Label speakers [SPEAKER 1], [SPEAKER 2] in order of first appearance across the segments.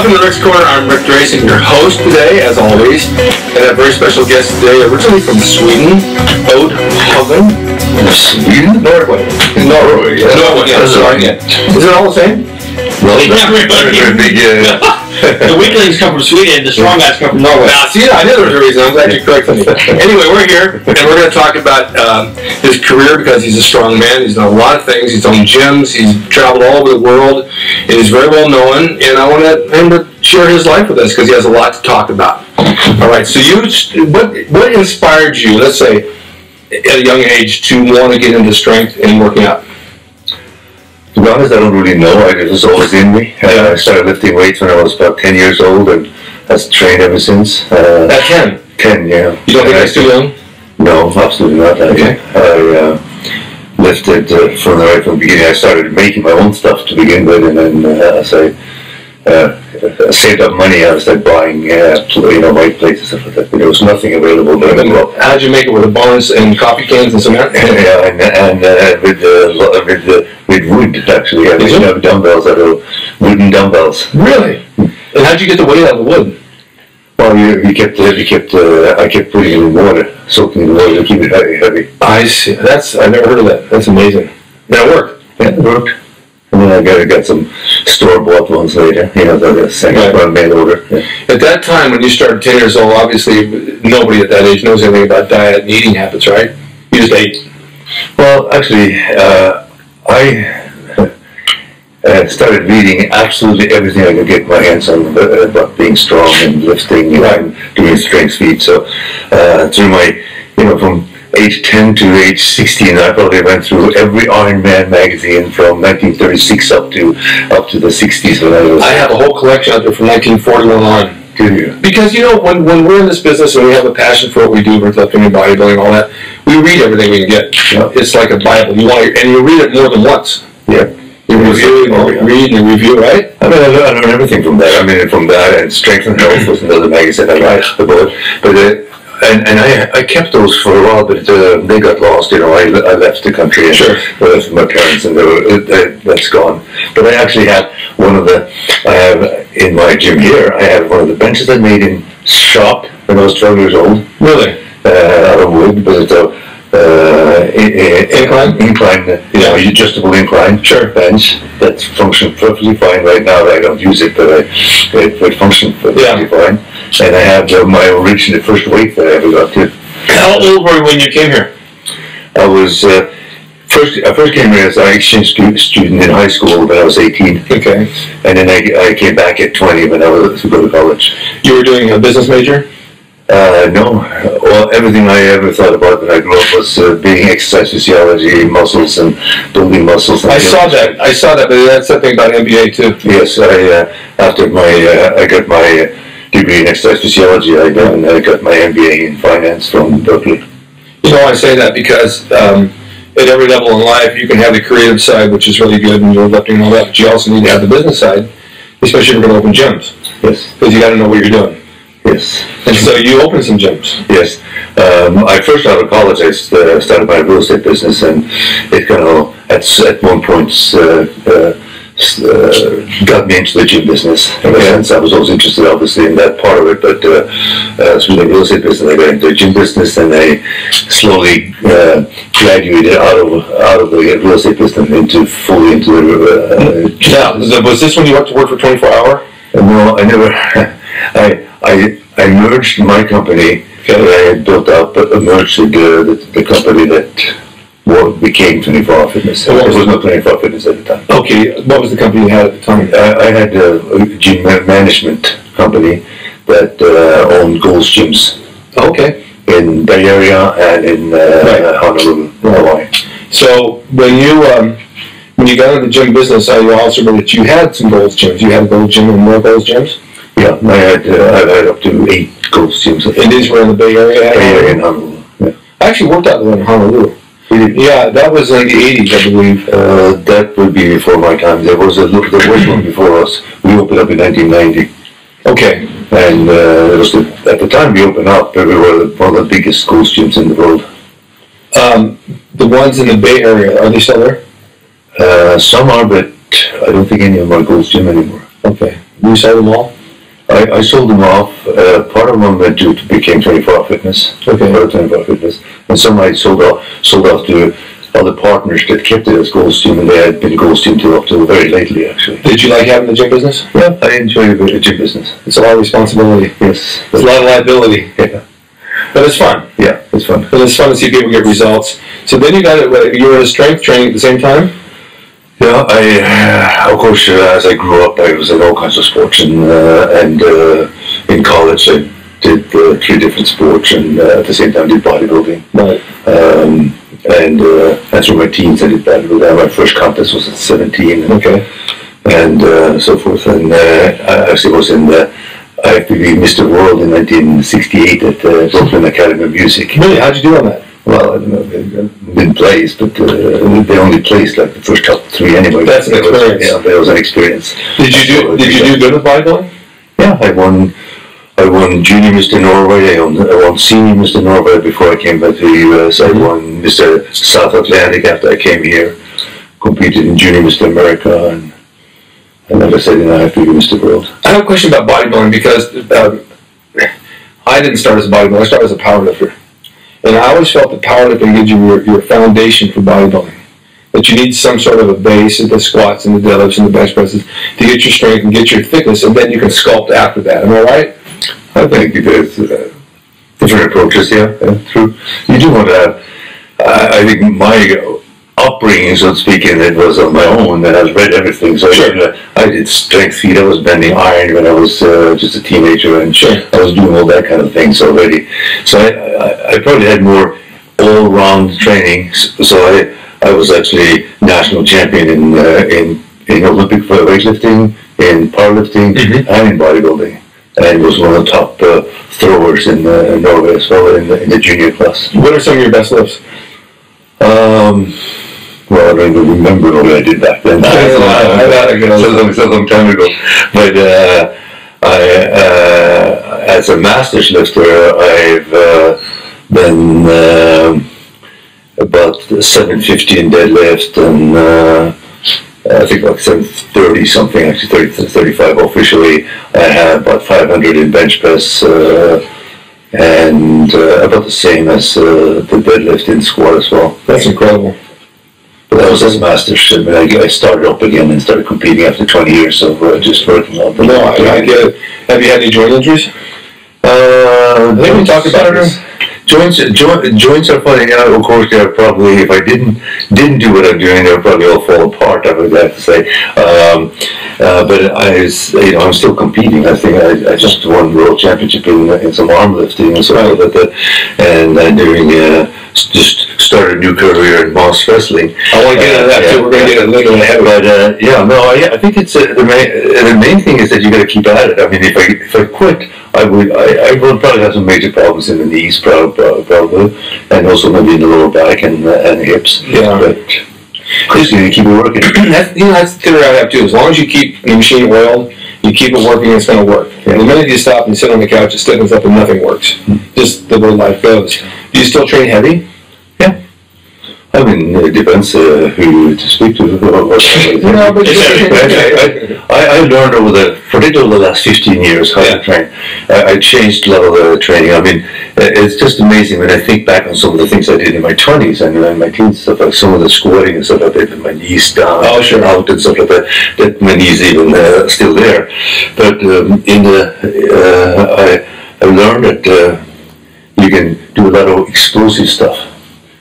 [SPEAKER 1] Welcome to Rick's Corner. I'm Rick Drayson, your host today, as always. And a very special guest today, originally from Sweden, Ode Hagen.
[SPEAKER 2] Sweden?
[SPEAKER 1] Norway. Norway, yeah. Norway, yeah, sorry. Is it all the same?
[SPEAKER 2] Well,
[SPEAKER 3] the weaklings come from Sweden, the strong guys come from Norway.
[SPEAKER 1] Now, see, I knew there was a reason. I'm glad you corrected me. Anyway, we're here, and we're going to talk about his career because he's a strong man. He's done a lot of things. He's owned gyms. He's traveled all over the world, and he's very well known. And I want him to share his life with us because he has a lot to talk about. All right, so what inspired you, let's say, at a young age, to want to get into strength and working out?
[SPEAKER 2] To be honest, I don't really know. It was always in me. I started lifting weights when I was about 10 years old and has trained ever since.
[SPEAKER 1] At 10?
[SPEAKER 2] 10, yeah.
[SPEAKER 1] You don't think that's too young?
[SPEAKER 2] No, absolutely not.
[SPEAKER 1] Okay.
[SPEAKER 2] I lifted from the beginning. I started making my own stuff to begin with, and then as I saved up money, I started buying white plates and stuff like that. But there was nothing available.
[SPEAKER 1] How did you make it, with the bones and coffee cans and cement?
[SPEAKER 2] Yeah, and with wood, actually. I didn't have dumbbells, I had wooden dumbbells.
[SPEAKER 1] Really? And how did you get the weight out of the wood?
[SPEAKER 2] Well, I kept putting it in water, soaking in water to keep it heavy.
[SPEAKER 1] I see. I've never heard of that. That's amazing. Did it work?
[SPEAKER 2] Yeah, it worked. And then I got some store-bought ones later, the second one mail order. Yeah.
[SPEAKER 1] At that time, when you started 10 years old, obviously nobody at that age knows anything about diet and eating habits, right? You just ate.
[SPEAKER 2] Well, actually, I started reading absolutely everything I could get my hands on about being strong and lifting and doing strength feats. So through my, from age 10 to age 16, I probably went through every Iron Man magazine from 1936 up to the 60s.
[SPEAKER 1] I have a whole collection out there from 1941 on. Because, when we're in this business and we have a passion for what we do, lifting and bodybuilding and all that, we read everything we can get. Yeah. It's like a Bible. And you read it more than once.
[SPEAKER 2] Yeah.
[SPEAKER 1] You review, read and review, right?
[SPEAKER 2] I learned everything from that. From that, and Strength and Health was another magazine I read about. And I kept those for a while, but they got lost. I left the country and left my parents, and that's gone. But I actually have I have in my gym here, I have one of the benches I made in shop when I was 12 years old.
[SPEAKER 1] Really?
[SPEAKER 2] Out of wood, but it's incline, adjustable incline bench that functions perfectly fine right now. I don't use it, but it functions perfectly fine. And I have the first weight that I ever got to.
[SPEAKER 3] How old were you when you came here?
[SPEAKER 2] I was I first came here as an exchange student in high school when I was 18.
[SPEAKER 1] Okay. And
[SPEAKER 2] then I came back at 20 when I was to go to college.
[SPEAKER 1] You were doing a business major?
[SPEAKER 2] No. Well, everything I ever thought about when I grew up was being exercise physiology, muscles, and building muscles. And
[SPEAKER 1] I saw that, but that's something about MBA too.
[SPEAKER 2] Yes, after I got my degree in exercise physiology, I got my MBA in finance from Berkeley.
[SPEAKER 1] I say that because at every level in life, you can have the creative side, which is really good, and you're lifting and all that, but you also need to have the business side, especially if you're going to open gyms.
[SPEAKER 2] Yes.
[SPEAKER 1] Because you got to know what you're doing.
[SPEAKER 2] Yes.
[SPEAKER 1] And so you opened some gyms.
[SPEAKER 2] Yes. I first out of college, I started my real estate business, and it kind of at one point got me into the gym business. In a sense, I was always interested, obviously, in that part of it. But through the real estate business, I got into the gym business, and I slowly graduated out of the real estate business fully into the.
[SPEAKER 1] Was this when you went to work for 24 Hour?
[SPEAKER 2] No, I never. I merged my company that I had built up, but merged with the company that became 24 Hour Fitness. There was no 24 Hour Fitness at the time.
[SPEAKER 1] Okay, what was the company you had at the time?
[SPEAKER 2] I had a gym management company that owned Gold's Gyms.
[SPEAKER 1] Okay.
[SPEAKER 2] In Bay Area and in Honolulu, Hawaii.
[SPEAKER 1] So when you got into the gym business, I also remember that you had some Gold's Gyms. You had a Gold's Gym and more Gold's Gyms?
[SPEAKER 2] Yeah, I've had up to 8 Gold's Gyms.
[SPEAKER 1] And these were in the Bay Area?
[SPEAKER 2] Bay Area and Honolulu. Yeah.
[SPEAKER 1] I actually worked out there in Honolulu. Yeah, that was in the 80s, I believe.
[SPEAKER 2] That would be before my time. There was one before us. We opened up in 1990.
[SPEAKER 1] Okay.
[SPEAKER 2] And at the time we opened up, we were one of the biggest Gold's Gyms in the world.
[SPEAKER 1] The ones in the Bay Area, are they still there?
[SPEAKER 2] Some are, but I don't think any of them are Gold's Gym anymore.
[SPEAKER 1] Okay. You saw them all?
[SPEAKER 2] I sold them off. Part of them went to became 24 Fitness.
[SPEAKER 1] Okay.
[SPEAKER 2] 24 Fitness, and some I sold off to other partners that kept it as Gold's Team, and they had been Gold's Team till up to very lately, actually.
[SPEAKER 1] Did you like having the gym business?
[SPEAKER 2] Yeah, I enjoy the gym business.
[SPEAKER 1] It's a lot of responsibility.
[SPEAKER 2] Yes,
[SPEAKER 1] It's a lot of liability.
[SPEAKER 2] Yeah,
[SPEAKER 1] But it's fun.
[SPEAKER 2] yeah, it's fun.
[SPEAKER 1] And it's fun to see people get results. So then you were in strength training at the same time?
[SPEAKER 2] Yeah, of course, as I grew up, I was in all kinds of sports, and in college I did 3 different sports, and at the same time did bodybuilding.
[SPEAKER 1] Right.
[SPEAKER 2] And through my teens I did bodybuilding. My first contest was at 17.
[SPEAKER 1] Okay.
[SPEAKER 2] And so forth. And I actually was in IFBB Mr. World in 1968 at the Brooklyn Academy of Music.
[SPEAKER 1] Really? How'd you do on that?
[SPEAKER 2] Well, I don't know, didn't place, but they only placed like the first top 3 anyway.
[SPEAKER 1] That's an experience.
[SPEAKER 2] Yeah, that was an experience.
[SPEAKER 1] Did you do good with bodybuilding?
[SPEAKER 2] Yeah, I won Junior Mr. Norway. I won Senior Mr. Norway before I came back to the US. I won Mr. South Atlantic after I came here. Competed in Junior Mr. America, and like I said, I have to be Mr. World.
[SPEAKER 1] I have a question about bodybuilding because I didn't start as a bodybuilder. I started as a powerlifter. And I always felt that powerlifting gives you your foundation for bodybuilding. That you need some sort of a base at the squats and the deadlifts and the bench presses to get your strength and get your thickness, and then you can sculpt after that. Am I right?
[SPEAKER 2] I think there's different approaches, yeah, true. You do want to have, I think my upbringing, so to speak, and it was on my own, and I've read everything. So
[SPEAKER 1] sure.
[SPEAKER 2] I did strength feet, I was bending iron when I was just a teenager, and
[SPEAKER 1] sure.
[SPEAKER 2] I was doing all that kind of things already. So I probably had more all-round training. So I was actually national champion in Olympic weightlifting, in powerlifting, and in bodybuilding. And was one of the top throwers in Norway as well in the junior class.
[SPEAKER 1] What are some of your best lifts?
[SPEAKER 2] Well, I don't even remember what I did back then. So long time ago. But as a masters lifter, I've been about 750 in deadlift, and I think like 730 something, actually 35 officially. I have about 500 in bench press, and about the same as the deadlift in squat as well.
[SPEAKER 1] That's incredible.
[SPEAKER 2] But that was as masters. I mean, I started up again and started competing after 20 years of just working on.
[SPEAKER 1] No, I get it. Have you had any joint injuries?
[SPEAKER 2] I think we talked about this. Joints are funny. Yeah, of course, they're probably, if I didn't do what I'm doing, they would probably all fall apart, I would have to say. But I'm still competing. I think I just won world championship in some arm lifting and stuff like that. And I'm doing just started a new career in mass wrestling.
[SPEAKER 1] I want to get into that too. We're going to get a little ahead.
[SPEAKER 2] But I think it's the main thing is that you got to keep at it. I mean, if I quit, I would probably have some major problems in the knees, probably, and also maybe in the lower back and hips.
[SPEAKER 1] Yeah.
[SPEAKER 2] But just you keep it working.
[SPEAKER 1] That's the theory I have too. As long as you keep the machine oiled, you keep it working, it's going to work.
[SPEAKER 2] Yeah.
[SPEAKER 1] And the minute you stop and sit on the couch, it stiffens up and nothing works. Just the way life goes. Do you still train heavy?
[SPEAKER 2] Yeah. I mean, it depends who to speak to. I learned particularly over the last 15 years how to train. I changed a lot of the training. I mean, it's just amazing when I think back on some of the things I did in my 20s and in my teens, stuff like some of the squatting and stuff like that, with my knees down, out and stuff like that. That my knees even still there. But I learned that you can do a lot of explosive stuff.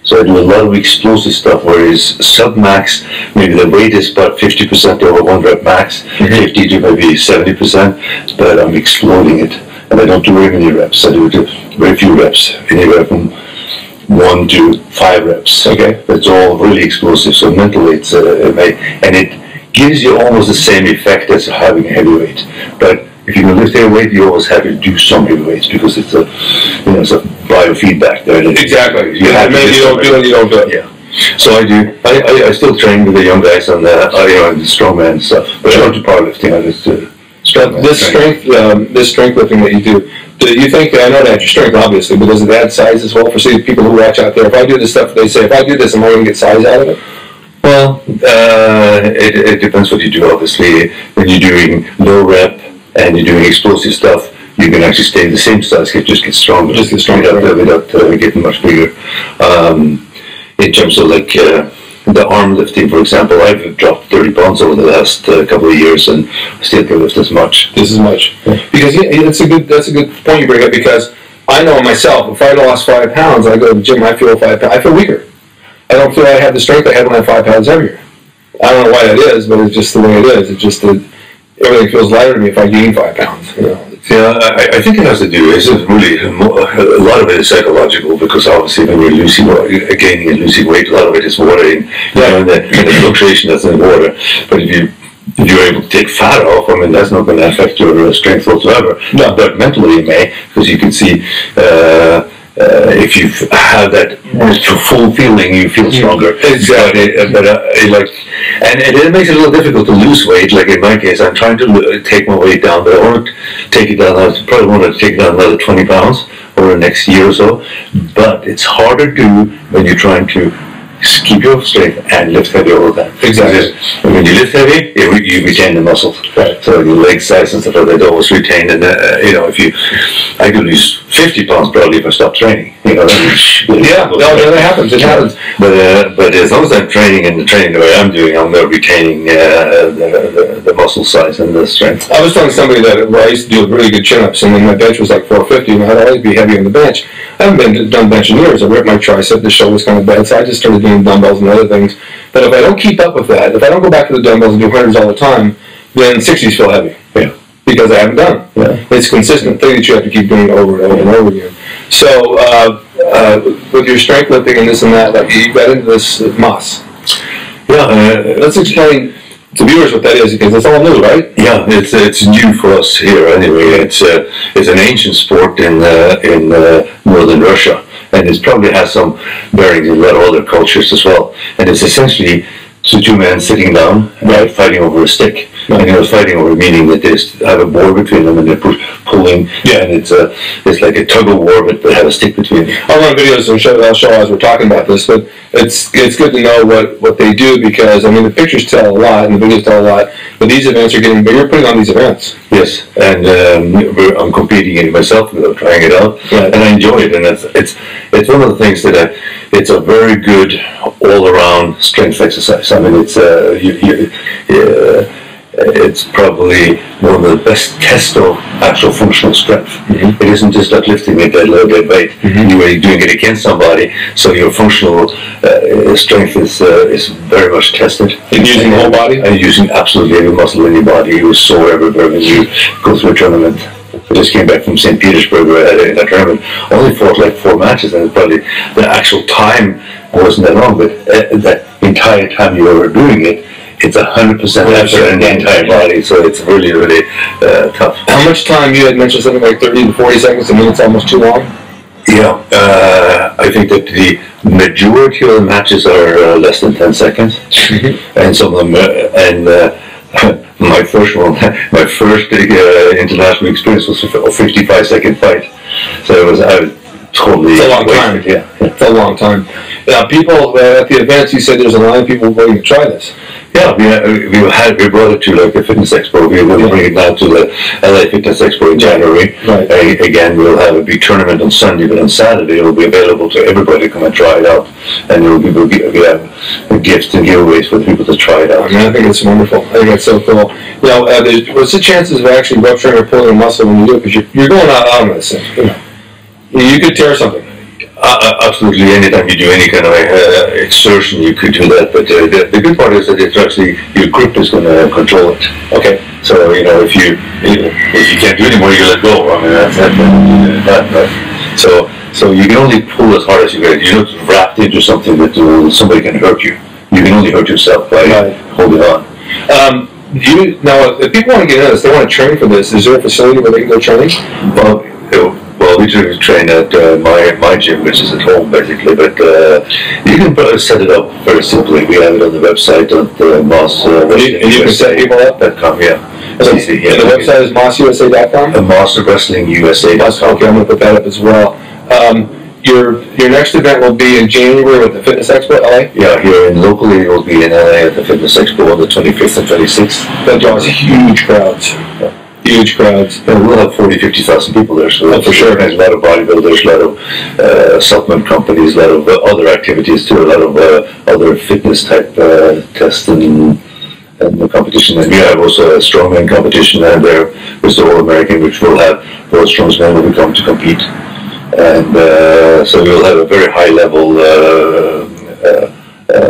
[SPEAKER 2] So I do a lot of explosive stuff where it's sub-max, maybe the weight is about 50% over 1 rep max, 50 to maybe 70%, but I'm exploding it. And I don't do very many reps, I do very few reps, anywhere from 1 to 5 reps. Okay, it's all really explosive, so mentally it's, and it gives you almost the same effect as having a heavy weight. But if you can lift heavy weight, you always have to do some heavy weights because it's a biofeedback there.
[SPEAKER 1] Exactly.
[SPEAKER 2] You have
[SPEAKER 1] maybe you don't do it, you don't do it.
[SPEAKER 2] Yeah. So I do. I still train with the young guys on the strongman stuff. But I don't do powerlifting. I just
[SPEAKER 1] this strength lifting that you do you think, I know that your strength obviously, but does it add size as well for people who watch out there? If I do this stuff, they say, if I do this, am I going to get size out of it?
[SPEAKER 2] Well, it depends what you do, obviously. When you're doing low rep and you're doing explosive stuff, you can actually stay the same size, just get stronger.
[SPEAKER 1] Just get stronger.
[SPEAKER 2] Without getting much bigger. In terms of like the arm lifting, for example, I've dropped 30 pounds over the last couple of years and still can lift as much.
[SPEAKER 1] Because that's a good point you bring up, because I know myself, if I lost 5 pounds, I go to the gym, I feel 5 pounds, I feel weaker. I don't feel I have the strength I had when I'm 5 pounds heavier. I don't know why that is, but it's just the way it is. It's just that everything feels lighter to me if I gain 5 pounds. You know.
[SPEAKER 2] Yeah, I think it has to do. It's really a lot of it is psychological, because obviously when you're gaining and losing weight, a lot of it is water and the fluctuation that's in water. But if you're able to take fat off, I mean, that's not going to affect your strength whatsoever. No. But mentally it may, because you can see if you have that full feeling, you feel stronger.
[SPEAKER 1] Exactly.
[SPEAKER 2] And it makes it a little difficult to lose weight. Like in my case, I'm trying to take my weight down, but I want to take it down. I probably want to take it down another 20 pounds over the next year or so. But it's harder to do when you're trying to keep your strength and lift heavy all the time.
[SPEAKER 1] Exactly.
[SPEAKER 2] And when you lift heavy, you retain the muscles.
[SPEAKER 1] Right. So
[SPEAKER 2] your leg size and stuff like that, always retain. And I could lose 50 pounds probably if I stop training.
[SPEAKER 1] That happens. It happens.
[SPEAKER 2] But as long as I'm training and the training the way I'm doing, I'm retaining the muscle size and the strength.
[SPEAKER 1] I was telling somebody that I used to do really good chin-ups, and then my bench was like 450, and I'd always be heavy on the bench. I haven't done bench in years. I ripped my tricep, the shoulder's kind of bad, so I just started doing dumbbells and other things. But if I don't keep up with that, if I don't go back to the dumbbells and do hundreds all the time, then 60s feel heavy.
[SPEAKER 2] Yeah.
[SPEAKER 1] Because I haven't done it. Yeah. It's a consistent thing that you have to keep doing over and over and over again. So with your strength lifting and this and that, like you got into this Moss.
[SPEAKER 2] Yeah.
[SPEAKER 1] Let's explain to viewers what that is, because it's all new, right?
[SPEAKER 2] Yeah, it's new for us here anyway. It's an ancient sport in northern Russia, and it probably has some bearings in a lot of other cultures as well. And it's essentially two men sitting down, right, fighting over a stick. Right. And fighting over, meaning that they have a board between them and they're pulling. Yeah. And it's like a tug of war, but they have a stick between them.
[SPEAKER 1] I'll run videos and I'll show as we're talking about this, but it's good to know what they do, because I mean the pictures tell a lot and the videos tell a lot. But these events are getting bigger. You're putting on these events.
[SPEAKER 2] Yes, and I'm competing in it myself, trying it out, right. And I enjoy it. And it's one of the things that it's a very good all-around strength exercise. I mean, it's probably one of the best tests of actual functional strength. Mm-hmm. It isn't just like lifting a dead weight. Mm-hmm. You're doing it against somebody, so your functional strength is very much tested.
[SPEAKER 1] And using the whole body?
[SPEAKER 2] And using absolutely every muscle in your body. You was sore everywhere when you go through a tournament. I just came back from St. Petersburg in a tournament. Only fought like 4 matches, and probably the actual time wasn't that long, but the entire time you were doing it, it's 100% effort in the entire body, so it's really, really tough.
[SPEAKER 1] How much time? You had mentioned something like 30 to 40 seconds. I mean, it's almost too long.
[SPEAKER 2] Yeah, I think that the majority of the matches are less than 10 seconds, mm-hmm. And some of them, my first international experience was a 55-second fight, so I was totally.
[SPEAKER 1] It's a long time.
[SPEAKER 2] Yeah,
[SPEAKER 1] it's a long time. Now, people at the events, you said there's a line of people waiting to try this.
[SPEAKER 2] Yeah, we brought it to like the Fitness Expo. We're going to bring it now to the LA Fitness Expo in January. Right. Again, we'll have a big tournament on Sunday, but on Saturday it will be available to everybody to come and try it out. And we have gifts and giveaways for people to try it out.
[SPEAKER 1] I mean, I think it's wonderful. I think that's so cool. You know, what's the chances of actually rupturing or pulling a muscle when you do it? Because you're going out on this thing. You could tear something.
[SPEAKER 2] Absolutely, anytime you do any kind of exertion, you could do that. But the good part is that it's actually your grip is going to control it.
[SPEAKER 1] Okay.
[SPEAKER 2] So if you can't do anymore, you let go. I mean that's right. So you can only pull as hard as you can. You're not wrapped into something that somebody can hurt you. You can only hurt yourself by holding on.
[SPEAKER 1] Now, if people want to get into this, they want to train for this. Is there a facility where they can go train?
[SPEAKER 2] Well, we do train at my gym, which is at home basically, but you can set it up very simply. We have it on the website at Moss.
[SPEAKER 1] And you can set people up?
[SPEAKER 2] .com, yeah.
[SPEAKER 1] It's easy. Yeah. And the website is MossUSA.com?
[SPEAKER 2] MossWrestlingUSA.com.
[SPEAKER 1] Okay, I'm going to put that up as well. Your next event will be in January with the Fitness Expo, LA?
[SPEAKER 2] Yeah, here locally it will be in LA at the Fitness Expo on the 25th and 26th.
[SPEAKER 1] That draws huge crowds. Huge crowds.
[SPEAKER 2] And we'll have 40, 50,000 people there. So
[SPEAKER 1] for sure.
[SPEAKER 2] There's a lot of bodybuilders, a lot of supplement companies, a lot of other activities too, a lot of other fitness type tests and the competition. And we have also a strongman competition there with the All-American, which will have both strongmen will come to compete. And so we'll have a very high level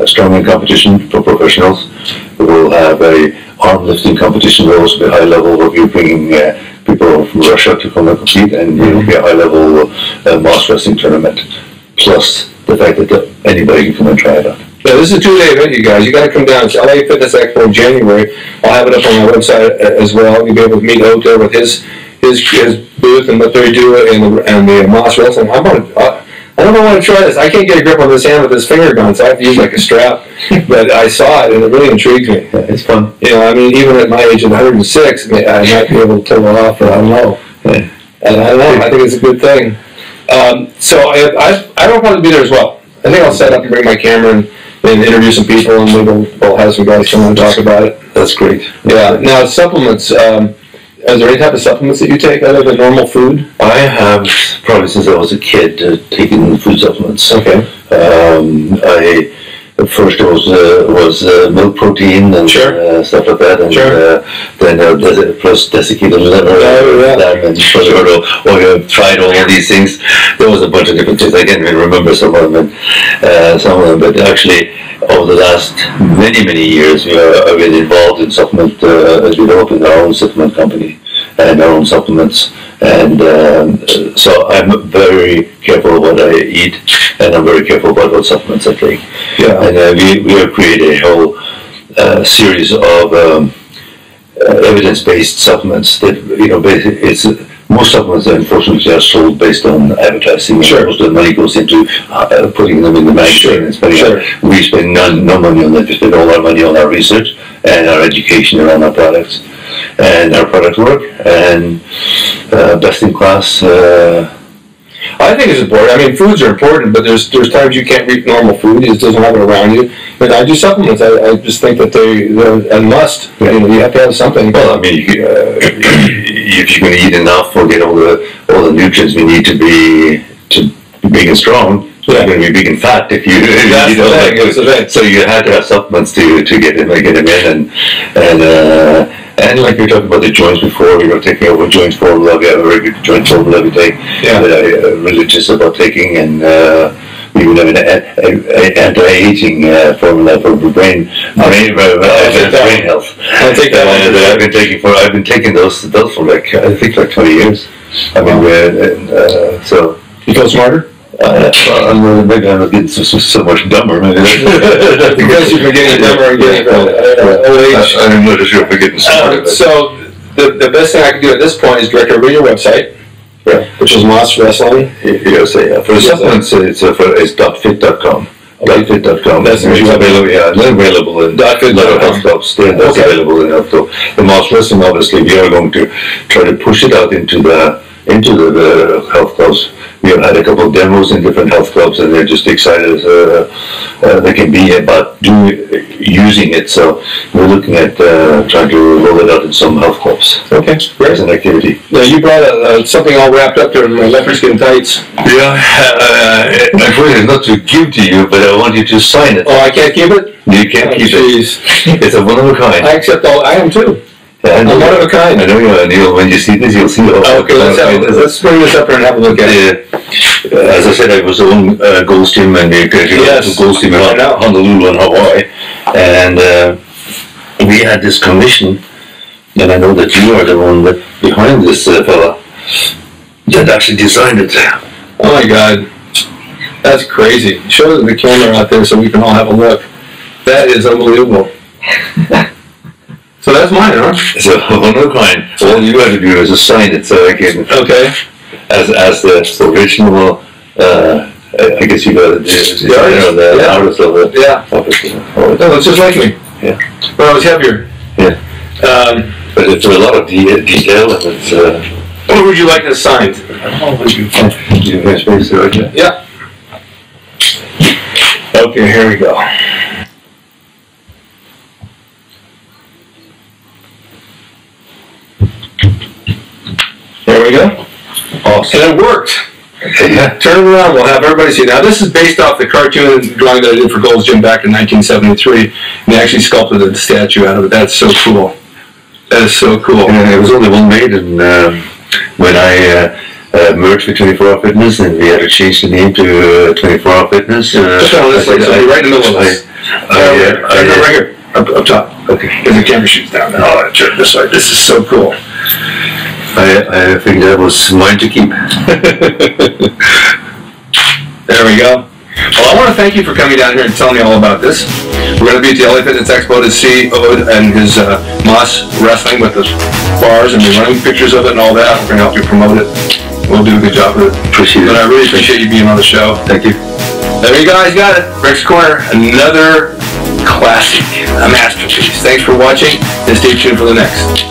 [SPEAKER 2] strongman competition for professionals. We'll have a arm lifting competition will also be high level, where we're bringing people from Russia to come and compete, and it will be a high level mass wrestling tournament, plus the fact that anybody can come and try it out.
[SPEAKER 1] Yeah, this is a 2-day event, you guys. You got to come down. It's LA Fitness Expo in January. I'll have it up on my website as well. You'll be able to meet Ota with his booth and what they do and the mass wrestling. I don't know how to try this. I can't get a grip on this hand with this finger gun, so I have to use like a strap. But I saw it, and it really intrigued me.
[SPEAKER 2] Yeah, it's fun.
[SPEAKER 1] You know, I mean, even at my age of 106, I might be able to pull it off, but I don't know.
[SPEAKER 2] Yeah.
[SPEAKER 1] And I don't know. I think it's a good thing. So I don't want to be there as well. I think I'll set up and bring my camera and interview some people, and maybe we'll have some guys come and talk about it.
[SPEAKER 2] That's great.
[SPEAKER 1] Yeah. Now, supplements. Is there any type of supplements that you take other than normal food?
[SPEAKER 2] I have, probably since I was a kid, taken food supplements.
[SPEAKER 1] Okay.
[SPEAKER 2] First was milk protein and stuff like that, and then plus desiccated liver, and I've tried all of these things. There was a bunch of different things. I can't even remember some of them, but actually over the last many years, I've been involved in supplement, developing our own supplement company and our own supplements. And so I'm very careful of what I eat, and I'm very careful about what supplements I take.
[SPEAKER 1] Yeah.
[SPEAKER 2] And we have created a whole series of evidence-based supplements that, basically most supplements are unfortunately are sold based on advertising.
[SPEAKER 1] Sure.
[SPEAKER 2] Most of the money goes into putting them in the magazine and spending it. We spend no money on that. We spend all our money on our research and our education around our products. And our product work, and best in class.
[SPEAKER 1] I think it's important. I mean, foods are important, but there's times you can't eat normal food. It doesn't have it around you. But I do supplements. I just think that they're a must.
[SPEAKER 2] Yeah.
[SPEAKER 1] You have to have something.
[SPEAKER 2] Well, I mean, if you're going to eat enough or get all the nutrients we need to be big and strong, you're going to be big and fat if you.
[SPEAKER 1] That's the thing.
[SPEAKER 2] So you had to have supplements to get them in, and like we talked about the joints before, we were taking over joint formula. We have a very good joint formula we take.
[SPEAKER 1] Yeah.
[SPEAKER 2] That I'm religious about taking, and we even have an anti-aging formula for brain health.
[SPEAKER 1] I'll take that one.
[SPEAKER 2] That I've been taking those for like 20 years. I mean, so
[SPEAKER 1] you feel smarter?
[SPEAKER 2] Maybe I'm not getting so much dumber. Maybe
[SPEAKER 1] because you've been getting dumber and getting old age.
[SPEAKER 2] I'm not sure if we're getting smarter.
[SPEAKER 1] So the best thing I can do at this point is direct over to your website, which is Moss Wrestling.
[SPEAKER 2] USA. For the supplements, it's .fit.com. .fit.com.
[SPEAKER 1] That's
[SPEAKER 2] available in health clubs. That's available in health clubs. The Moss Wrestling, obviously, we are going to try to push it out into the health clubs. We have had a couple of demos in different health clubs, and they're just excited as they can be about using it. So we're looking at trying to roll it out in some health clubs.
[SPEAKER 1] Okay, great.
[SPEAKER 2] As an activity.
[SPEAKER 1] Now you brought something all wrapped up there in my leopard skin tights.
[SPEAKER 2] Yeah, unfortunately not to give to you, but I want you to sign it.
[SPEAKER 1] Oh, I can't keep it?
[SPEAKER 2] You can't keep it. It's a one of a kind.
[SPEAKER 1] I accept all. I am too.
[SPEAKER 2] Yeah,
[SPEAKER 1] I'm one of a kind.
[SPEAKER 2] I know you are, Neil. When you see this, you'll see all.
[SPEAKER 1] Okay, let's bring this up here and have a look at it.
[SPEAKER 2] As I said, I was on Gold's Gym, and we graduated from Gold's Gym in Honolulu and Hawaii, and we had this commission, and I know that you are the one that behind this fella that actually designed it.
[SPEAKER 1] Oh my God, that's crazy! Show the camera out there so we can all have a look. That is unbelievable. So that's mine, huh?
[SPEAKER 2] So one of a kind. All you have to do is sign it, so I can.
[SPEAKER 1] Okay.
[SPEAKER 2] As the original, I guess you got the artist of it.
[SPEAKER 1] Yeah. No, it's just like me.
[SPEAKER 2] Yeah.
[SPEAKER 1] But I was heavier.
[SPEAKER 2] Yeah. But it's a lot of detail, and it's.
[SPEAKER 1] What would you like this signed?
[SPEAKER 2] You have space right there.
[SPEAKER 1] Yeah. Okay, here we go. we go.
[SPEAKER 2] Awesome.
[SPEAKER 1] And it worked.
[SPEAKER 2] Yeah.
[SPEAKER 1] Turn it around, we'll have everybody see. Now, this is based off the cartoon drawing that I did for Gold's Gym back in 1973. And they actually sculpted a statue out of it. That's so cool. That is so cool.
[SPEAKER 2] Yeah, there was only one made, and when I merged with 24-Hour Fitness, and we had to change the name to 24-Hour Fitness.
[SPEAKER 1] Just on this, like, so right in the middle of this. Right here, up top.
[SPEAKER 2] Okay.
[SPEAKER 1] Because the camera shoots down there. Oh, turn this way. This is so cool.
[SPEAKER 2] I think that was mine to keep.
[SPEAKER 1] There we go. Well, I want to thank you for coming down here and telling me all about this. We're going to be at the LA Fitness Expo to see Ode and his Moss wrestling with the bars, and we're running pictures of it and all that. We're going to help you promote it. We'll do a good job with it.
[SPEAKER 2] Appreciate it.
[SPEAKER 1] But I really appreciate you being on the show.
[SPEAKER 2] Thank you.
[SPEAKER 1] There you guys got it. Rick's Corner, another classic, a masterpiece. Thanks for watching, and stay tuned for the next.